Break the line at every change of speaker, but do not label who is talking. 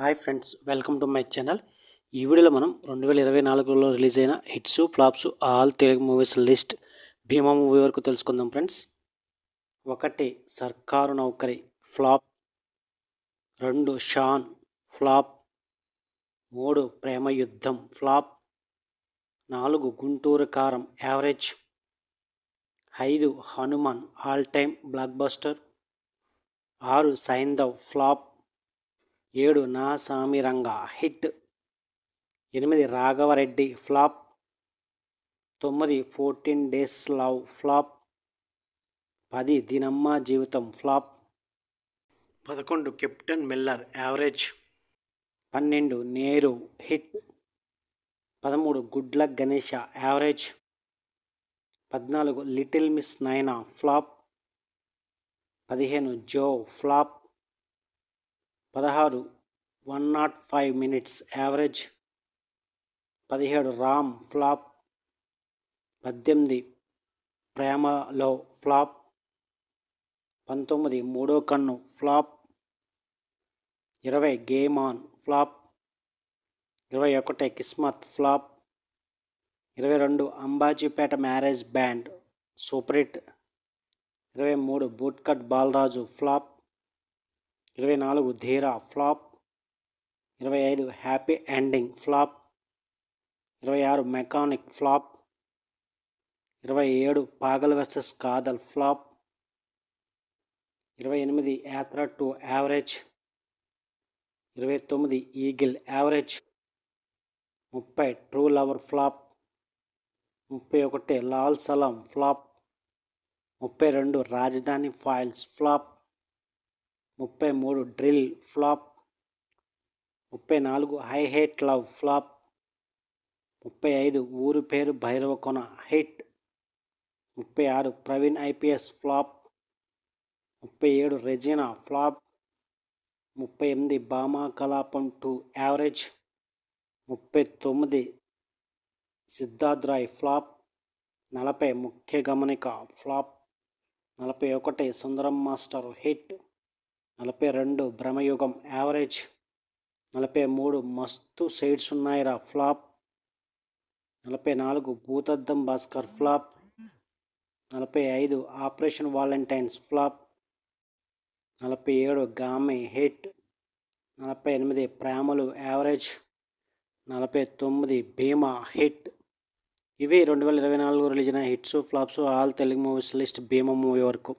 Hi friends, welcome to my channel. ఈ వీడియోలో మనం 2024లో రిలీజ్ అయిన hits flops all Telugu movies list Bheema movie వరకు తెలుసుకుందాం ఫ్రెండ్స్. 1 సర్కారు నౌకరి ఫ్లాప్, 2 షాన్ ఫ్లాప్, 3 ప్రేమ యుద్ధం flop, 4 Guntur Kaaram average, 5 Hanuman all time blockbuster, 6 Saindhav flop, 7 Naa Saamiranga hit, 8 Raghavareddy flop, 9 14 days love flop, 10 Dinamma Jeevitham flop, 11 Captain Miller average, 12 Neru hit, 13 Good Luck Ganesha average, 14 Little Miss Naina flop, 15 Joe flop, 16 105 minutes average, 17 Ram flop, 18 Premalo flop, 19 Moodo Kannu flop, 20 Game On flop, 21 కిస్మత్ flop, 22 Ambajipeta marriage band super hit, 23 bootcut Balaraju flop, 24 Dheera flop, 25 happy ending flop, 26 mechanic flop, 27 Pagal versus Kadhal flop, 28 Yatra 2 average, 29 eagle average, 30 true lover flop, 31 Lal Salaam flop, 32 Rajadhani files flop, 33 drill flop, 34 I hate love flop, 35 Ooru Peru Bhairavakona hit, 36 Praveen IPS flop, 37 Regina flop, 38 Bhama Kalapam 2 average, 39 Siddharth Roy flop, 40 Mukhya Gamanika flop, 41 Sundaram master hit, 42 Bhramayugam average, 43 Masthu shades Unnayira flop, 44 Bhoothaddam Bhaskar flop, 45 operation Valentine's flop, 47 Gaami hit, 48 Premalu average, 49 Bhima hit. ఇవి 2024 release అయిన hits flops all Telugu movies list Bheema movie వరకు.